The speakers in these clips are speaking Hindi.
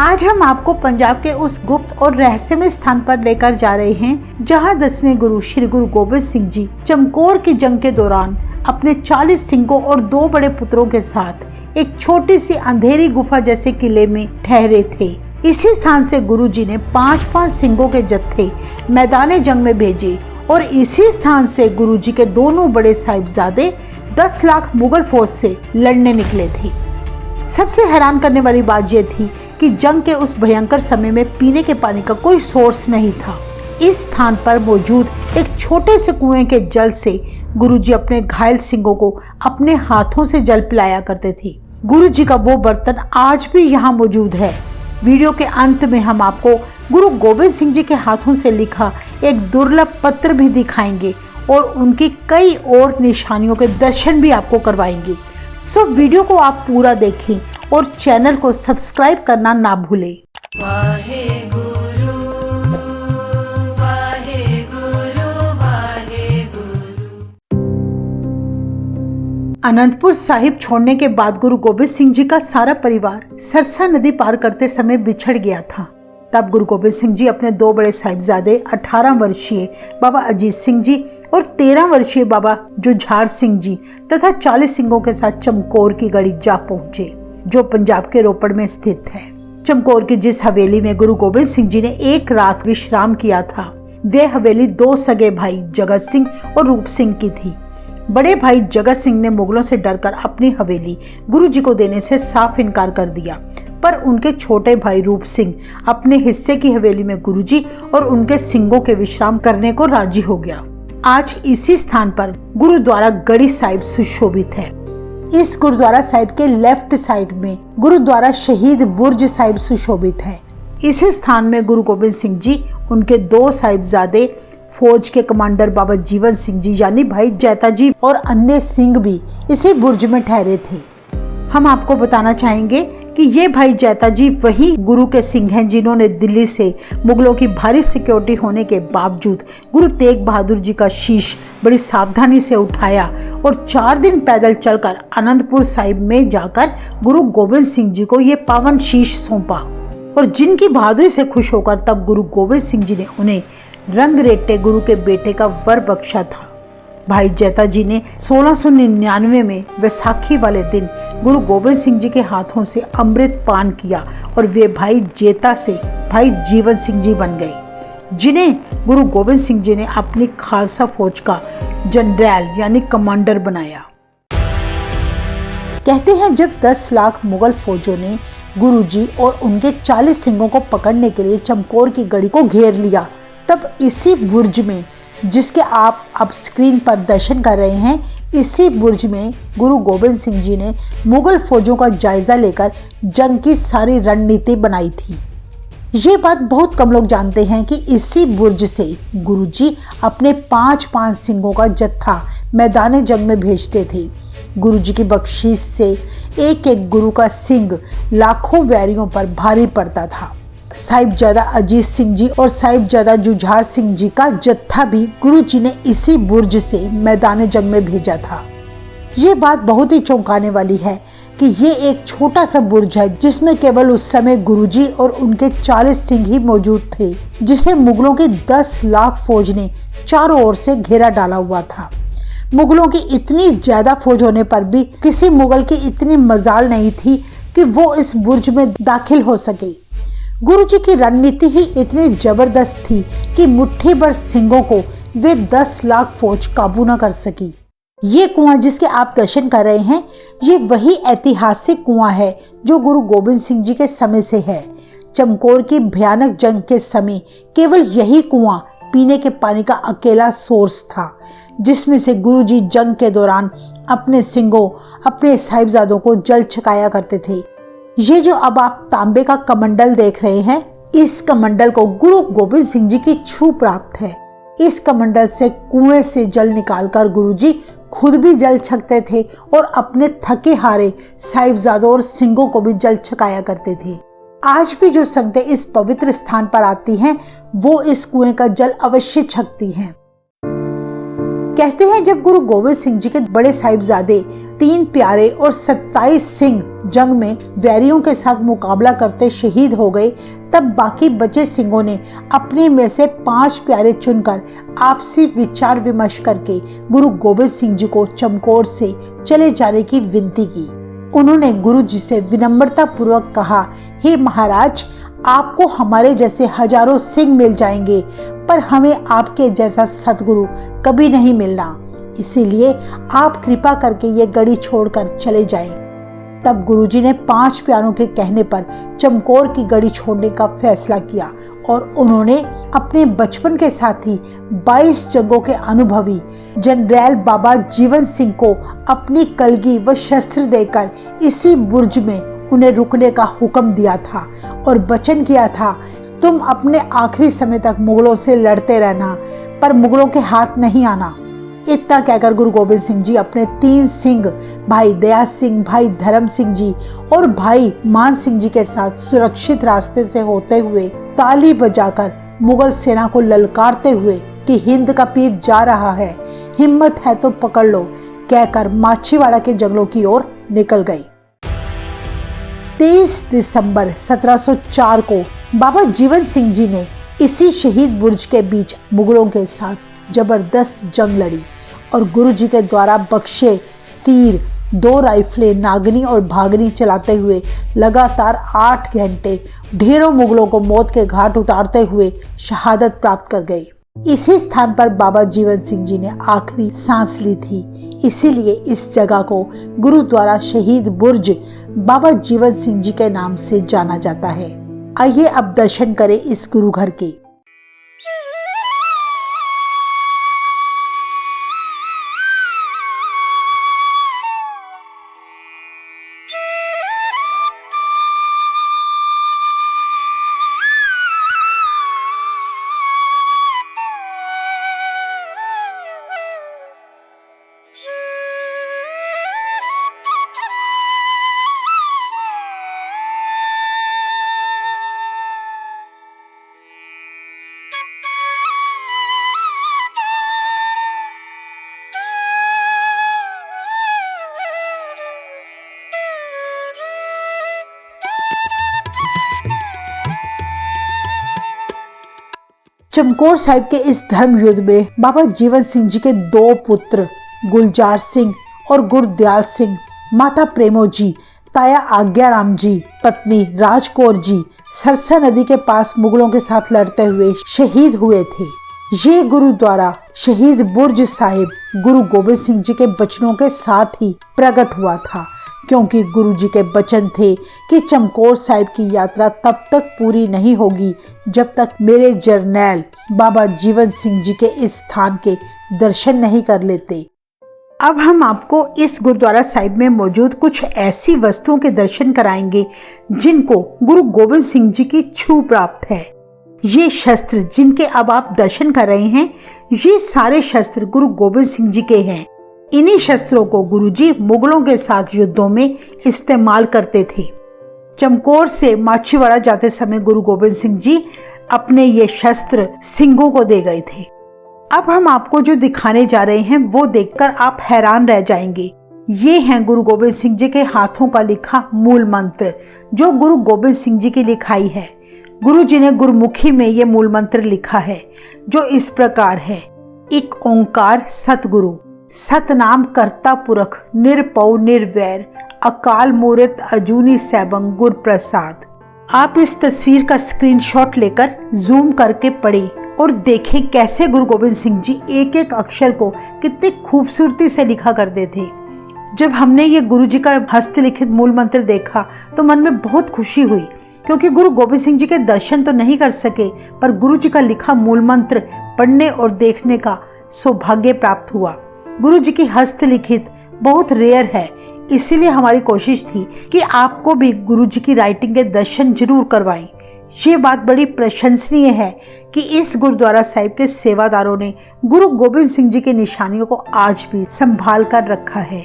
आज हम आपको पंजाब के उस गुप्त और रहस्यमय स्थान पर लेकर जा रहे हैं जहां 10वें गुरु श्री गुरु गोबिंद सिंह जी चमकौर की जंग के दौरान अपने 40 सिंहों और 2 बड़े पुत्रों के साथ एक छोटी सी अंधेरी गुफा जैसे किले में ठहरे थे। इसी स्थान से गुरु जी ने 5-5 सिंहों के जत्थे मैदान जंग में भेजे और इसी स्थान से गुरु जी के दोनों बड़े साहिबजादे 10 लाख मुगल फौज से लड़ने निकले थे। सबसे हैरान करने वाली बात यह थी कि जंग के उस भयंकर समय में पीने के पानी का कोई सोर्स नहीं था। इस स्थान पर मौजूद एक छोटे से कुएं के जल से गुरुजी अपने घायल सिंहों को अपने हाथों से जल पिलाया करते थे। गुरुजी का वो बर्तन आज भी यहाँ मौजूद है। वीडियो के अंत में हम आपको गुरु गोबिंद सिंह जी के हाथों से लिखा एक दुर्लभ पत्र भी दिखाएंगे और उनकी कई और निशानियों के दर्शन भी आपको करवाएंगे। सो वीडियो को आप पूरा देखें और चैनल को सब्सक्राइब करना ना भूलें। अनंतपुर साहिब छोड़ने के बाद गुरु गोबिंद सिंह जी का सारा परिवार सरसा नदी पार करते समय बिछड़ गया था। तब गुरु गोबिंद सिंह जी अपने 2 बड़े साहिबजादे 18 वर्षीय बाबा अजीत सिंह जी और 13 वर्षीय बाबा जुझार सिंह जी तथा 40 सिंहों के साथ चमकौर की गढ़ी जा पहुंचे, जो पंजाब के रोपड़ में स्थित है। चमकौर की जिस हवेली में गुरु गोबिंद सिंह जी ने एक रात विश्राम किया था, वे हवेली 2 सगे भाई जगत सिंह और रूप सिंह की थी। बड़े भाई जगत सिंह ने मुगलों से डरकर अपनी हवेली गुरु जी को देने से साफ इनकार कर दिया, पर उनके छोटे भाई रूप सिंह अपने हिस्से की हवेली में गुरुजी और उनके सिंहों के विश्राम करने को राजी हो गया। आज इसी स्थान पर गुरुद्वारा गढ़ी साहिब सुशोभित है। इस गुरुद्वारा साहिब के लेफ्ट साइड में गुरुद्वारा शहीद बुर्ज साहिब सुशोभित है। इसी स्थान में गुरु गोबिंद सिंह जी, उनके 2 साहिबजादे, फौज के कमांडर बाबा जीवन सिंह जी यानी भाई जैता जी और अन्य सिंह भी इसी बुर्ज में ठहरे थे। हम आपको बताना चाहेंगे कि ये भाई जैता जी वही गुरु के सिंह हैं जिन्होंने दिल्ली से मुगलों की भारी सिक्योरिटी होने के बावजूद गुरु तेग बहादुर जी का शीश बड़ी सावधानी से उठाया और 4 दिन पैदल चलकर आनंदपुर साहिब में जाकर गुरु गोबिंद सिंह जी को ये पावन शीश सौंपा, और जिनकी बहादुरी से खुश होकर तब गुरु गोबिंद सिंह जी ने उन्हें रंगरेटे गुरु के बेटे का वर बख्शा था। भाई जैता जी ने 1699 में वैसाखी वाले दिन गुरु गोबिंद सिंह जी के हाथों से अमृत पान किया और वे भाई जेता से भाई जीवन सिंह जी बन गए, जिन्हें गुरु गोबिंद सिंह जी ने अपनी खालसा फौज का जनरल यानी कमांडर बनाया। कहते हैं जब 10 लाख मुगल फौजों ने गुरु जी और उनके 40 सिंहों को पकड़ने के लिए चमकौर की गढ़ी को घेर लिया, तब इसी बुर्ज में, जिसके आप अब स्क्रीन पर दर्शन कर रहे हैं, इसी बुर्ज में गुरु गोबिंद सिंह जी ने मुगल फौजों का जायजा लेकर जंग की सारी रणनीति बनाई थी। ये बात बहुत कम लोग जानते हैं कि इसी बुर्ज से गुरु जी अपने 5-5 सिंहों का जत्था मैदान जंग में भेजते थे। गुरु जी की बख्शीश से एक गुरु का सिंह लाखों वैरियों पर भारी पड़ता था। साहिबजादा अजीत सिंह जी और साहिबजादा जुझार सिंह जी का जत्था भी गुरु जी ने इसी बुर्ज से मैदान जंग में भेजा था। ये बात बहुत ही चौंकाने वाली है कि ये एक छोटा सा बुर्ज है जिसमें केवल उस समय गुरुजी और उनके 40 सिंह ही मौजूद थे, जिसे मुगलों की 10 लाख फौज ने चारों ओर से घेरा डाला हुआ था। मुगलों की इतनी ज्यादा फौज होने पर भी किसी मुगल की इतनी मजाल नहीं थी कि वो इस बुर्ज में दाखिल हो सके। गुरुजी की रणनीति ही इतनी जबरदस्त थी कि मुट्ठी भर सिंहों को वे 10 लाख फौज काबू न कर सकी। ये कुआं जिसके आप दर्शन कर रहे हैं, ये वही ऐतिहासिक कुआं है जो गुरु गोबिंद सिंह जी के समय से है। चमकौर की भयानक जंग के समय केवल यही कुआं पीने के पानी का अकेला सोर्स था, जिसमें से गुरुजी जंग के दौरान अपने सिंहों, अपने साहिबजादों को जल छकाया करते थे। ये जो अब आप तांबे का कमंडल देख रहे हैं, इस कमंडल को गुरु गोबिंद सिंह जी की छू प्राप्त है। इस कमंडल से कुएं से जल निकालकर गुरुजी खुद भी जल छकते थे और अपने थके हारे साहिबजादों और सिंहों को भी जल छकाया करते थे। आज भी जो संगतें इस पवित्र स्थान पर आती हैं, वो इस कुएं का जल अवश्य छकती हैं। कहते हैं जब गुरु गोबिंद सिंह जी के बड़े साहिबजादे 3 प्यारे और 27 सिंह जंग में वैरियों के साथ मुकाबला करते शहीद हो गए, तब बाकी बचे सिंहों ने अपने में से 5 प्यारे चुनकर आपसी विचार विमर्श करके गुरु गोबिंद सिंह जी को चमकौर से चले जाने की विनती की। उन्होंने गुरु जी से विनम्रता पूर्वक कहा, हे महाराज, आपको हमारे जैसे हजारों सिंह मिल जाएंगे, पर हमें आपके जैसा सतगुरु कभी नहीं मिलना, इसीलिए आप कृपा करके ये गढ़ी छोड़कर चले जाएं। तब गुरुजी ने 5 प्यारों के कहने पर चमकौर की गढ़ी छोड़ने का फैसला किया और उन्होंने अपने बचपन के साथी 22 जंगों के अनुभवी जनरैल बाबा जीवन सिंह को अपनी कलगी व शस्त्र देकर इसी बुर्ज में उन्हें रुकने का हुक्म दिया था और वचन किया था, तुम अपने आखिरी समय तक मुगलों से लड़ते रहना, पर मुगलों के हाथ नहीं आना। इतना कहकर गुरु गोबिंद सिंह जी अपने 3 सिंह भाई दया सिंह, भाई धर्म सिंह जी और भाई मान सिंह जी के साथ सुरक्षित रास्ते से होते हुए ताली बजाकर मुगल सेना को ललकारते हुए कि हिंद का पीर जा रहा है, हिम्मत है तो पकड़ लो, कहकर माछीवाड़ा के जंगलों की ओर निकल गई। 23 दिसंबर 1704 को बाबा जीवन सिंह जी ने इसी शहीद बुर्ज के बीच मुगलों के साथ जबरदस्त जंग लड़ी और गुरु जी के द्वारा बख्शे तीर, 2 राइफलें, नागनी और भागनी चलाते हुए लगातार 8 घंटे ढेरों मुगलों को मौत के घाट उतारते हुए शहादत प्राप्त कर गए। इसी स्थान पर बाबा जीवन सिंह जी ने आखिरी सांस ली थी, इसीलिए इस जगह को गुरुद्वारा शहीद बुर्ज बाबा जीवन सिंह जी के नाम से जाना जाता है। आइए अब दर्शन करें इस गुरु घर के। चमकौर साहिब के इस धर्म युद्ध में बाबा जीवन सिंह जी के 2 पुत्र गुलजार सिंह और गुरदयाल सिंह, माता प्रेमो जी, ताया आज्ञाराम जी, पत्नी राजकौर जी सरसा नदी के पास मुगलों के साथ लड़ते हुए शहीद हुए थे। ये गुरुद्वारा शहीद बुर्ज साहिब गुरु गोबिंद सिंह जी के वचनों के साथ ही प्रकट हुआ था, क्योंकि गुरु जी के वचन थे कि चमकौर साहिब की यात्रा तब तक पूरी नहीं होगी जब तक मेरे जरनैल बाबा जीवन सिंह जी के इस स्थान के दर्शन नहीं कर लेते। अब हम आपको इस गुरुद्वारा साहिब में मौजूद कुछ ऐसी वस्तुओं के दर्शन कराएंगे जिनको गुरु गोबिंद सिंह जी की छू प्राप्त है। ये शस्त्र जिनके अब आप दर्शन कर रहे हैं, ये सारे शस्त्र गुरु गोबिंद सिंह जी के हैं। इन्हीं शस्त्रों को गुरुजी मुगलों के साथ युद्धों में इस्तेमाल करते थे। चमकौर से माछीवाड़ा जाते समय गुरु गोबिंद सिंह जी अपने ये शस्त्र सिंहों को दे गए थे। अब हम आपको जो दिखाने जा रहे हैं वो देखकर आप हैरान रह जाएंगे। ये हैं गुरु गोबिंद सिंह जी के हाथों का लिखा मूल मंत्र, जो गुरु गोबिंद सिंह जी की लिखाई है। गुरु जी ने गुरुमुखी में ये मूल मंत्र लिखा है, जो इस प्रकार है। एक ओंकार सतगुरु, सतनाम करता पुरख, निरपौ निर्वैर, अकाल मूर्त अजूनी सैभं गुर प्रसाद। आप इस तस्वीर का स्क्रीनशॉट लेकर जूम करके पढ़ें और देखें कैसे गुरु गोबिंद सिंह जी एक एक अक्षर को कितनी खूबसूरती से लिखा करते थे। जब हमने ये गुरु जी का हस्तलिखित मूल मंत्र देखा तो मन में बहुत खुशी हुई, क्योंकि गुरु गोबिंद सिंह जी के दर्शन तो नहीं कर सके, पर गुरु जी का लिखा मूल मंत्र पढ़ने और देखने का सौभाग्य प्राप्त हुआ। गुरु जी की हस्तलिखित बहुत रेयर है, इसीलिए हमारी कोशिश थी कि आपको भी गुरु जी की राइटिंग के दर्शन जरूर करवाएं। ये बात बड़ी प्रशंसनीय है कि इस गुरुद्वारा साहिब के सेवादारों ने गुरु गोबिंद सिंह जी की निशानियों को आज भी संभाल कर रखा है।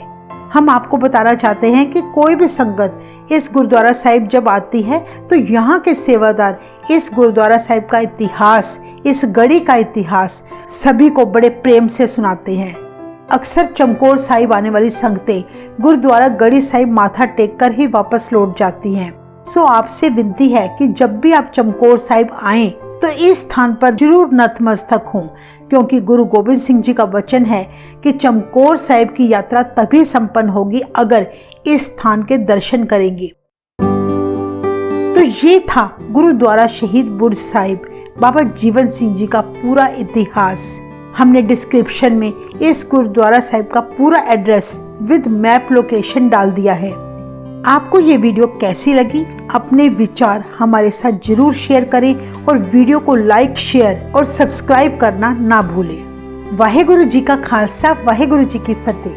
हम आपको बताना चाहते हैं कि कोई भी संगत इस गुरुद्वारा साहिब जब आती है तो यहाँ के सेवादार इस गुरुद्वारा साहिब का इतिहास, इस गढ़ी का इतिहास सभी को बड़े प्रेम से सुनाते हैं। अक्सर चमकौर साहिब आने वाली संगतें गुरुद्वारा गड़ी साहिब माथा टेक कर ही वापस लौट जाती हैं। सो आपसे विनती है कि जब भी आप चमकौर साहिब आएं तो इस स्थान पर जरूर नतमस्तक हों, क्योंकि गुरु गोबिंद सिंह जी का वचन है कि चमकौर साहिब की यात्रा तभी संपन्न होगी अगर इस स्थान के दर्शन करेंगे। तो ये था गुरुद्वारा शहीद बुर्ज साहिब बाबा जीवन सिंह जी का पूरा इतिहास। हमने डिस्क्रिप्शन में इस गुरुद्वारा साहिब का पूरा एड्रेस विद मैप लोकेशन डाल दिया है। आपको ये वीडियो कैसी लगी? अपने विचार हमारे साथ जरूर शेयर करें और वीडियो को लाइक, शेयर और सब्सक्राइब करना ना भूलें। वाहेगुरु जी का खालसा, वाहेगुरु जी की फतेह।